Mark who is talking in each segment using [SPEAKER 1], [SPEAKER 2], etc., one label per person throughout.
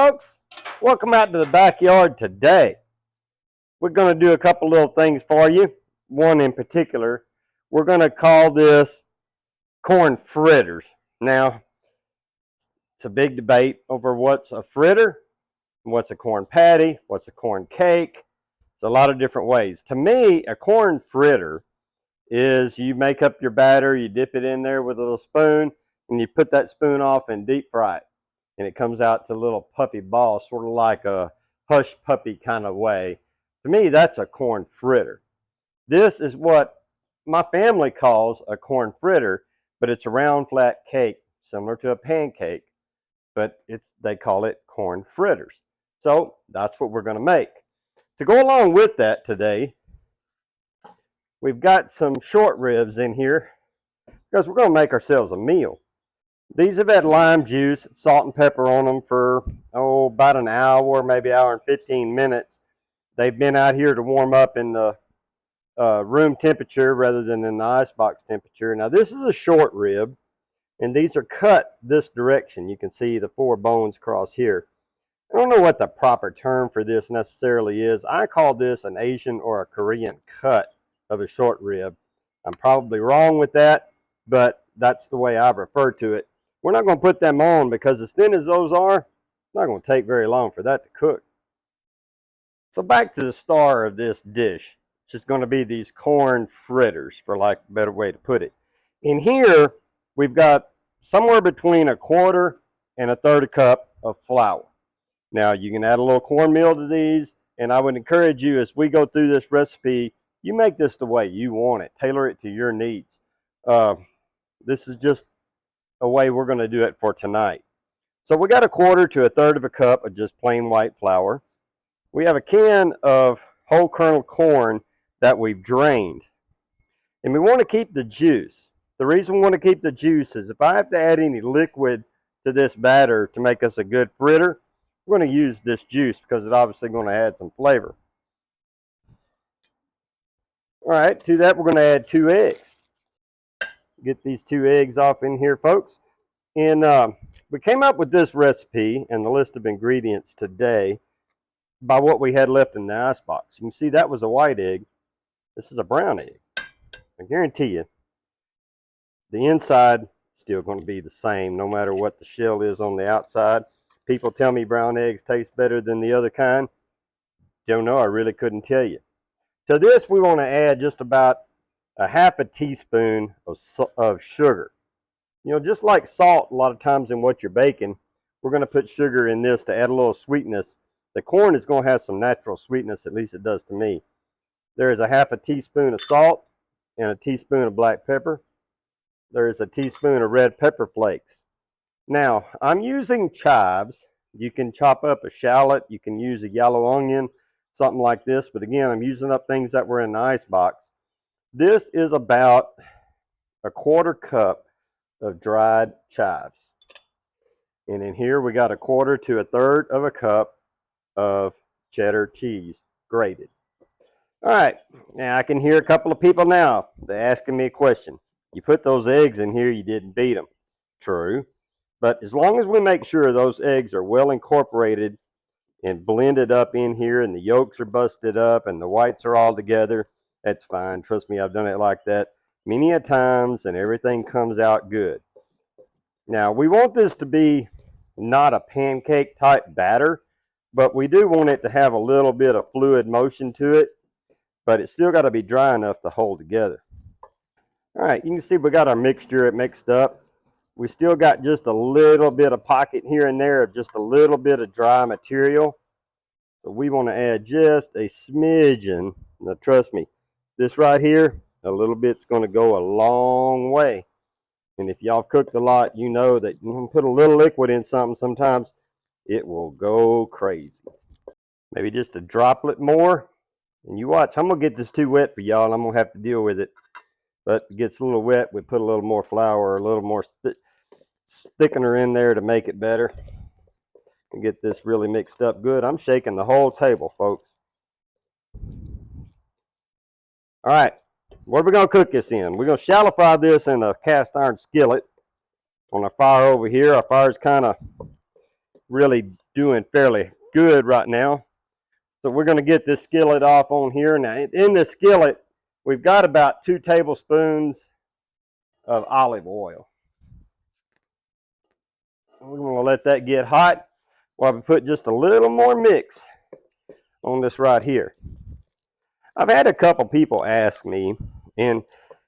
[SPEAKER 1] folks, welcome out to the backyard today. We're going to do a couple little things for you. One in particular, we're going to call this corn fritters. Now, it's a big debate over what's a fritter, what's a corn patty, what's a corn cake. There's a lot of different ways. To me, a corn fritter is you make up your batter, you dip it in there with a little spoon, and you put that spoon off and deep fry it. And it comes out to a little puffy ball, sort of like a hush puppy kind of way. To me, that's a corn fritter. This is what my family calls a corn fritter, but it's a round flat cake, similar to a pancake, but they call it corn fritters. So that's what we're going to make. To go along with that today, we've got some short ribs in here because we're going to make ourselves a meal. These have had lime juice, salt and pepper on them for, about an hour, maybe an hour and 15 minutes. They've been out here to warm up in the room temperature rather than in the icebox temperature. Now, this is a short rib, and these are cut this direction. You can see the 4 bones cross here. I don't know what the proper term for this necessarily is. I call this an Asian or a Korean cut of a short rib. I'm probably wrong with that, but that's the way I refer to it. We're not going to put them on because as thin as those are, it's not going to take very long for that to cook. So back to the star of this dish, which is going to be these corn fritters, for lack of a better way to put it. In here, we've got somewhere between 1/4 and 1/3 cup of flour. Now, you can add a little cornmeal to these, and I would encourage you as we go through this recipe, you make this the way you want it. Tailor it to your needs. This is just a way we're going to do it for tonight. So we got 1/4 to 1/3 cup of just plain white flour. We have a can of whole kernel corn that we've drained. And we want to keep the juice. The reason we want to keep the juice is if I have to add any liquid to this batter to make us a good fritter, we're going to use this juice because it's obviously going to add some flavor. All right, to that we're going to add 2 eggs. Get these 2 eggs off in here, folks. And we came up with this recipe and the list of ingredients today by what we had left in the icebox. You can see that was a white egg. This is a brown egg. I guarantee you, the inside is still going to be the same no matter what the shell is on the outside. People tell me brown eggs taste better than the other kind. Don't know, I really couldn't tell you. To this, we want to add just about a 1/2 teaspoon of sugar. You know, just like salt, a lot of times in what you're baking, we're going to put sugar in this to add a little sweetness. The corn is going to have some natural sweetness, at least it does to me. There is a 1/2 teaspoon of salt and a teaspoon of black pepper. There is a teaspoon of red pepper flakes. Now, I'm using chives. You can chop up a shallot. You can use a yellow onion, something like this. But again, I'm using up things that were in the icebox. This is about 1/4 cup of dried chives. And in here, we got 1/4 to 1/3 cup of cheddar cheese, grated. All right, now I can hear a couple of people now. They're asking me a question. You put those eggs in here, you didn't beat them. True. But as long as we make sure those eggs are well incorporated and blended up in here and the yolks are busted up and the whites are all together, that's fine. Trust me, I've done it like that many a times and everything comes out good. Now, we want this to be not a pancake type batter, but we do want it to have a little bit of fluid motion to it, but it's still got to be dry enough to hold together. All right, you can see we got our mixture mixed up. We still got just a little bit of pocket here and there of just a little bit of dry material. So we want to add just a smidgen. Now trust me, this right here, a little bit's going to go a long way. And if y'all have cooked a lot, you know that you can put a little liquid in something, sometimes it will go crazy. Maybe just a droplet more. And you watch, I'm going to get this too wet for y'all and I'm going to have to deal with it. But it gets a little wet, we put a little more flour, a little more thickener in there to make it better. And get this really mixed up good. I'm shaking the whole table, folks. All right, what are we going to cook this in? We're going to shallow fry this in a cast iron skillet on our fire over here. Our fire's kind of really doing fairly good right now. So we're going to get this skillet off on here. Now in this skillet, we've got about 2 tablespoons of olive oil. We're going to let that get hot while we put just a little more mix on this right here. I've had a couple people ask me, and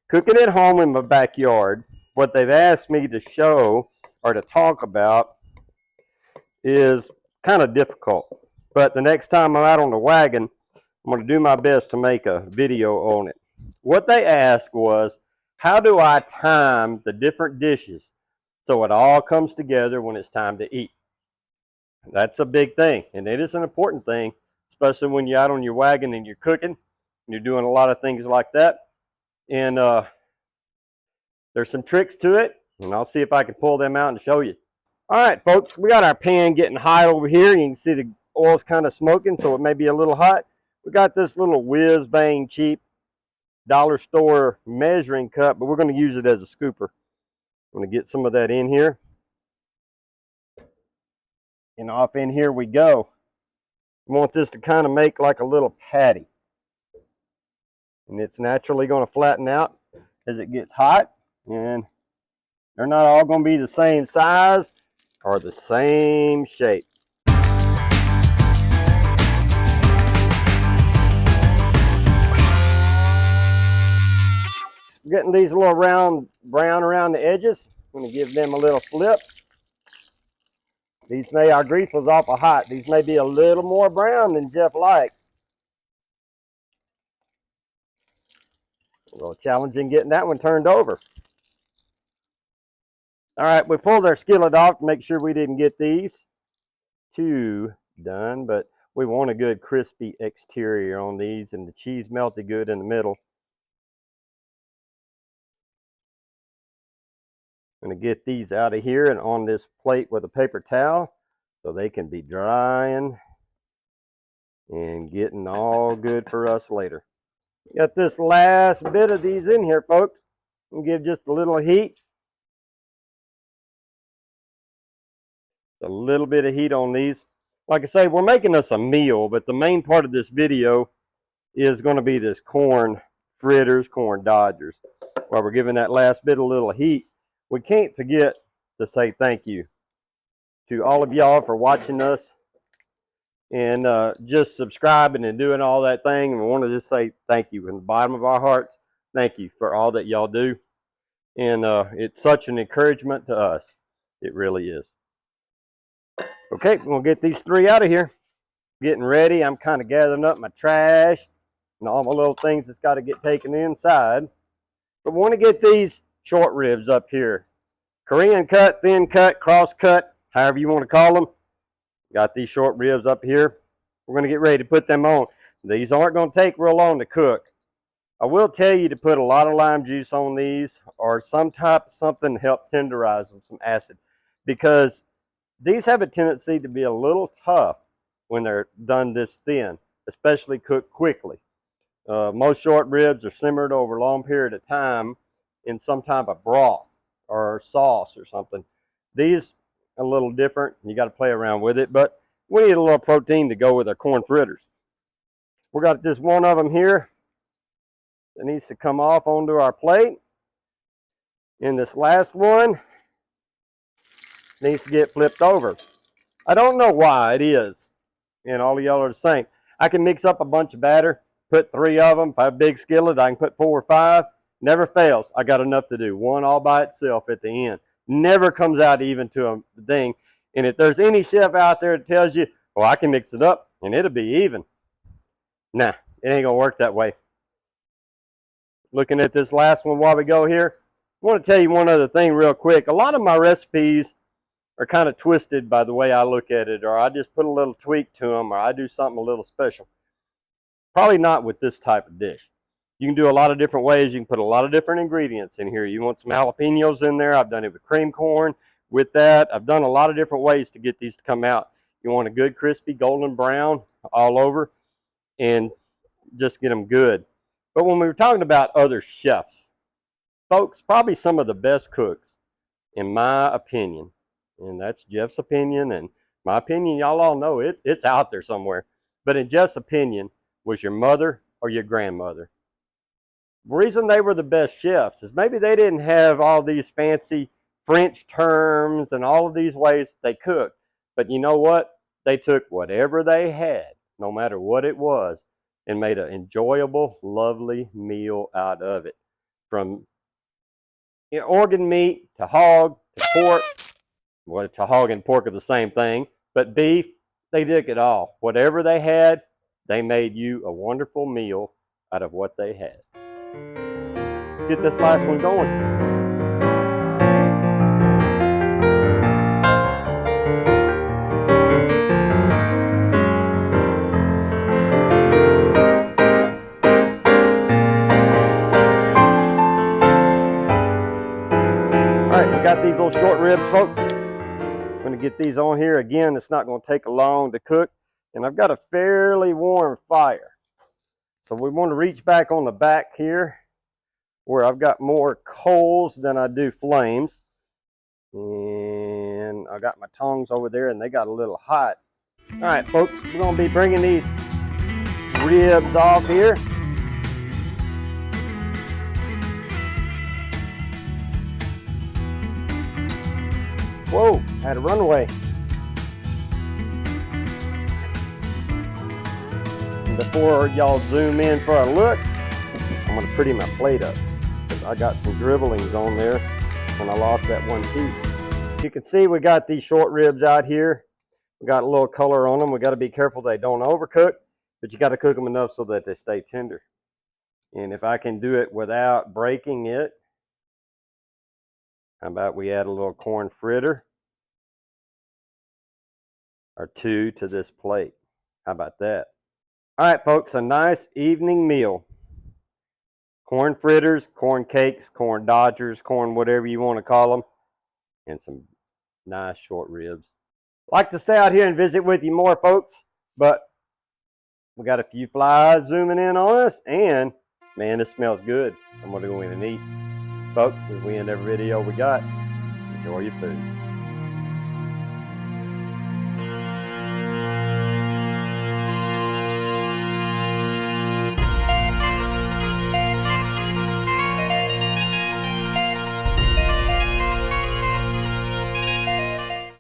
[SPEAKER 1] cooking at home in my backyard, what they've asked me to show or to talk about is kind of difficult. But the next time I'm out on the wagon, I'm going to do my best to make a video on it. What they asked was, how do I time the different dishes so it all comes together when it's time to eat? That's a big thing, and it is an important thing, especially when you're out on your wagon and you're cooking, and you're doing a lot of things like that. And there's some tricks to it, and I'll see if I can pull them out and show you. All right, folks, we got our pan getting hot over here. You can see the oil's kind of smoking, so it may be a little hot. We got this little whiz-bang cheap dollar store measuring cup, but we're going to use it as a scooper. I'm going to get some of that in here. And off in here we go. We want this to kind of make like a little patty. And it's naturally going to flatten out as it gets hot. And they're not all going to be the same size or the same shape. Getting these a little brown around the edges. I'm going to give them a little flip. Our grease was awful hot. These may be a little more brown than Jeff likes. A little challenging getting that one turned over. All right, we pulled our skillet off to make sure we didn't get these too done, but we want a good crispy exterior on these, and the cheese melted good in the middle. I'm going to get these out of here and on this plate with a paper towel so they can be drying and getting all good for us later. Got this last bit of these in here, folks. And give just a little heat. A little bit of heat on these. Like I say, we're making us a meal, but the main part of this video is going to be this corn fritters, corn dodgers. While we're giving that last bit of little heat, we can't forget to say thank you to all of y'all for watching us and just subscribing and doing all that thing. And we want to just say thank you from the bottom of our hearts. Thank you for all that y'all do. And it's such an encouragement to us. It really is. Okay, we'll get these 3 out of here. Getting ready. I'm kind of gathering up my trash and all my little things that's got to get taken inside. But we want to get these short ribs up here. Korean cut, thin cut, cross cut, however you want to call them. Got these short ribs up here. We're going to get ready to put them on. These aren't going to take real long to cook. I will tell you to put a lot of lime juice on these or some type of something to help tenderize them, some acid, because these have a tendency to be a little tough when they're done this thin, especially cooked quickly. Most short ribs are simmered over a long period of time in some type of broth or sauce or something. These are a little different. You got to play around with it, but we need a little protein to go with our corn fritters. We got this one of them here that needs to come off onto our plate. And this last one needs to get flipped over. I don't know why it is. And all of y'all are the same. I can mix up a bunch of batter, put 3 of them. If I have a big skillet, I can put 4 or 5. Never fails. I got enough to do. One all by itself at the end. Never comes out even to a thing. And if there's any chef out there that tells you, well, I can mix it up and it'll be even. Nah, it ain't going to work that way. Looking at this last one while we go here, I want to tell you one other thing real quick. A lot of my recipes are kind of twisted by the way I look at it, or I just put a little tweak to them, or I do something a little special. Probably not with this type of dish. You can do a lot of different ways. You can put a lot of different ingredients in here. You want some jalapenos in there. I've done it with cream corn. With that, I've done a lot of different ways to get these to come out. You want a good crispy golden brown all over and just get them good. But when we were talking about other chefs, folks, probably some of the best cooks, in my opinion, and that's Jeff's opinion and My opinion, y'all all know it, it's out there somewhere. But in Jeff's opinion, was your mother or your grandmother. The reason they were the best chefs is maybe they didn't have all these fancy French terms and all of these ways they cooked. But you know what? They took whatever they had, no matter what it was, and made an enjoyable, lovely meal out of it. From organ meat to hog to pork. Well, to hog and pork are the same thing, but beef, they did it all. Whatever they had, they made you a wonderful meal out of what they had. Let's get this last one going. All right, we got these little short ribs, folks. I'm going to get these on here. Again, it's not going to take long to cook, and I've got a fairly warm fire. So we want to reach back on the back here where I've got more coals than I do flames. And I got my tongs over there and they got a little hot. All right, folks, we're going to be bringing these ribs off here. Whoa, had a runaway. And before y'all zoom in for a look, I'm going to pretty my plate up because I got some dribblings on there when I lost that one piece. You can see we got these short ribs out here. We got a little color on them. We got to be careful they don't overcook, but you got to cook them enough so that they stay tender. And if I can do it without breaking it, how about we add a little corn fritter or two to this plate? How about that? All right, folks, a nice evening meal. Corn fritters, corn cakes, corn dodgers, corn whatever you want to call them, and some nice short ribs. Like to stay out here and visit with you more, folks, but we got a few flies zooming in on us, and man, this smells good. I'm going to go in and eat. Folks, as we end every video we got, enjoy your food.